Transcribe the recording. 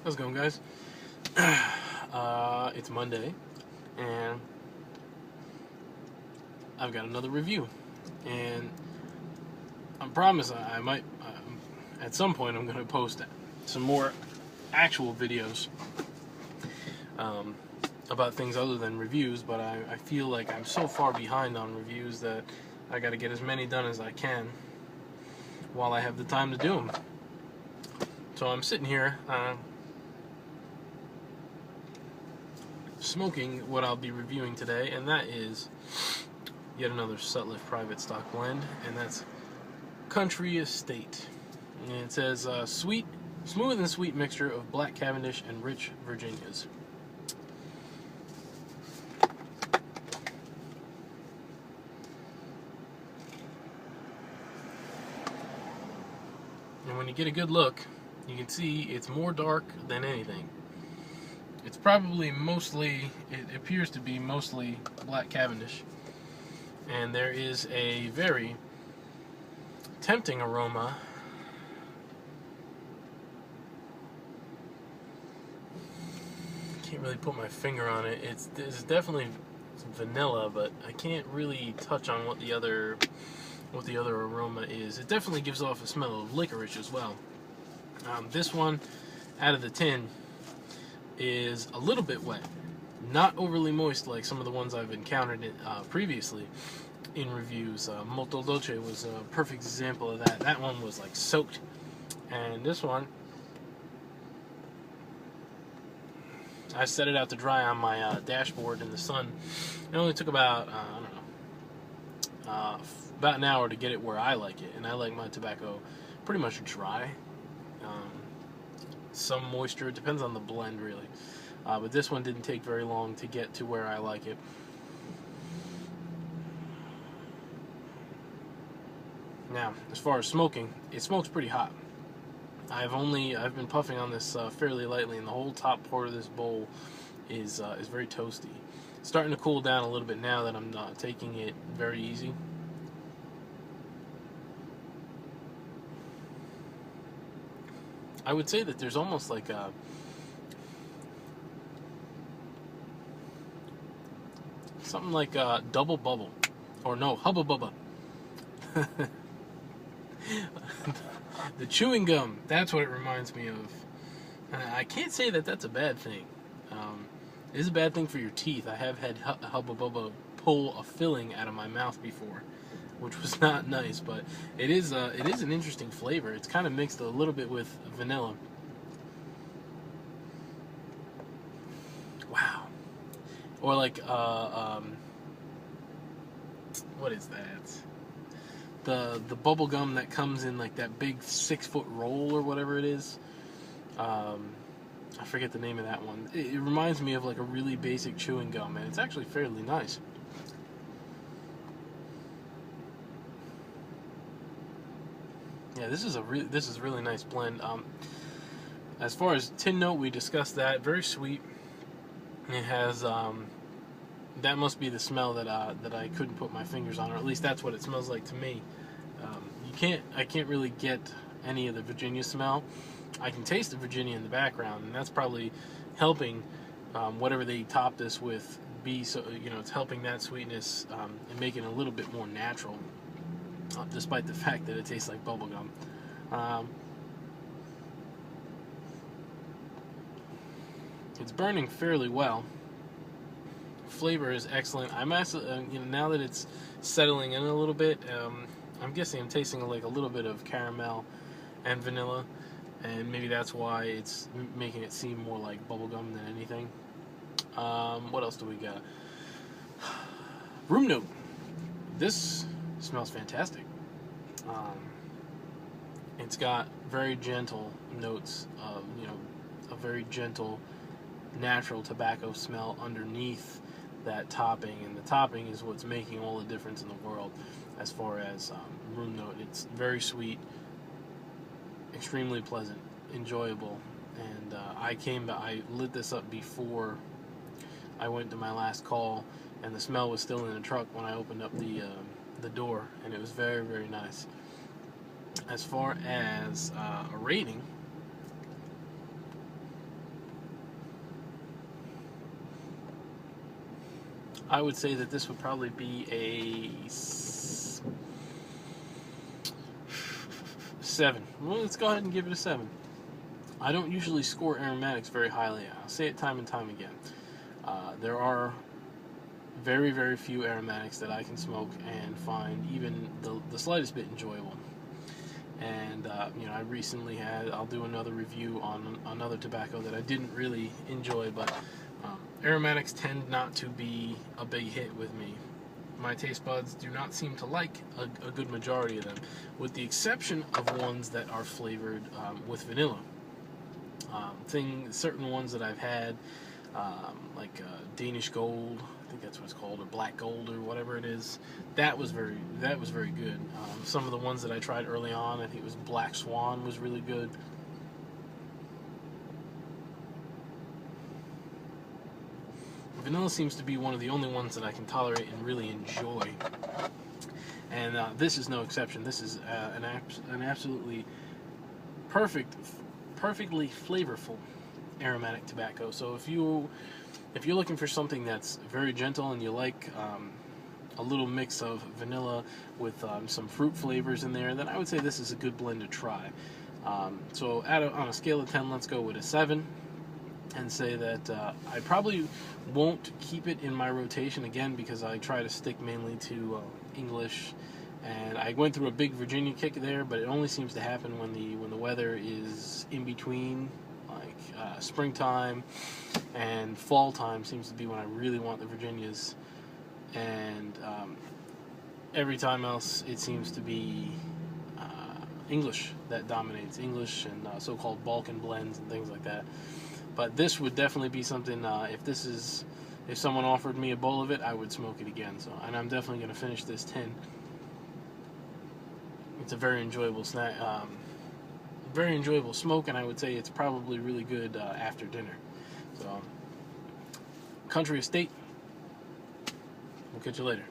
How's it going, guys? It's Monday, and I've got another review. And I promise I might, at some point, I'm going to post some more actual videos about things other than reviews, but I feel like I'm so far behind on reviews that I got to get as many done as I can while I have the time to do them. So I'm sitting here smoking what I'll be reviewing today, and that is yet another Sutliff private stock blend, and that's Country Estate. And it says smooth and sweet mixture of black Cavendish and rich Virginias. And when you get a good look, you can see it's more dark than anything. It's probably mostly, it appears to be mostly black Cavendish. And there is a very tempting aroma. Can't really put my finger on it. It's definitely some vanilla, but I can't really touch on what the other aroma is. It definitely gives off a smell of licorice as well. This one, out of the tin, is a little bit wet, not overly moist like some of the ones I've encountered previously in reviews. Molto Dolce was a perfect example of that. That one was like soaked, and this one, I set it out to dry on my dashboard in the sun. It only took about about an hour to get it where I like it, and I like my tobacco pretty much dry. Some moisture, it depends on the blend really, but this one didn't take very long to get to where I like it. Now, as far as smoking, it smokes pretty hot. I've been puffing on this fairly lightly, and the whole top part of this bowl is very toasty. It's starting to cool down a little bit now that I'm not taking it very easy. I would say that there's almost like a something like a double bubble, or no, hubba bubba. The chewing gum, that's what it reminds me of. I can't say that that's a bad thing. It is a bad thing for your teeth. I have had Hubba Bubba pull a filling out of my mouth before, which was not nice, but it is an interesting flavor. It's kind of mixed a little bit with vanilla. Wow. Or like, what is that? The bubble gum that comes in like that big 6-foot roll or whatever it is. I forget the name of that one. It reminds me of like a really basic chewing gum, and it's actually fairly nice. Yeah, this is a really nice blend. As far as tin note, we discussed that. Very sweet. It has that must be the smell that I couldn't put my fingers on, or at least that's what it smells like to me. I can't really get any of the Virginia smell. I can taste the Virginia in the background, and that's probably helping whatever they top this with be so, it's helping that sweetness and making it a little bit more natural, despite the fact that it tastes like bubblegum. It's burning fairly well. Flavor is excellent. I'm actually, now that it's settling in a little bit, I'm guessing I'm tasting like a little bit of caramel and vanilla, and maybe that's why it's making it seem more like bubblegum than anything. What else do we got? Room note. This smells fantastic. It's got very gentle notes of, a very gentle, natural tobacco smell underneath that topping, and the topping is what's making all the difference in the world as far as room note. It's very sweet, extremely pleasant, enjoyable, and I lit this up before I went to my last call, and the smell was still in the truck when I opened up the door, and it was very, very nice. As far as a rating, I would say that this would probably be a 7. Well, let's go ahead and give it a 7. I don't usually score aromatics very highly. I'll say it time and time again. There are very, very few aromatics that I can smoke and find even the slightest bit enjoyable. And I recently I'll do another review on another tobacco that I didn't really enjoy, but aromatics tend not to be a big hit with me. My taste buds do not seem to like a good majority of them, with the exception of ones that are flavored with vanilla. Certain ones that I've had, like Danish Gold, I think that's what it's called, or Black Gold, or whatever it is. That was very good. Some of the ones that I tried early on, I think it was Black Swan, was really good. Vanilla seems to be one of the only ones that I can tolerate and really enjoy. And this is no exception. This is an absolutely perfectly flavorful aromatic tobacco. So if you're looking for something that's very gentle and you like a little mix of vanilla with some fruit flavors in there, then I would say this is a good blend to try. So on a scale of 10, let's go with a 7. And say that I probably won't keep it in my rotation again, because I try to stick mainly to English, and I went through a big Virginia kick there, but it only seems to happen when the weather is in between, like springtime and fall time seems to be when I really want the Virginias, and every time else it seems to be English that dominates, English and so-called Balkan blends and things like that. But this would definitely be something, if someone offered me a bowl of it, I would smoke it again. So, and I'm definitely going to finish this tin. It's a very enjoyable snack, very enjoyable smoke, and I would say it's probably really good after dinner. So, Country Estate, we'll catch you later.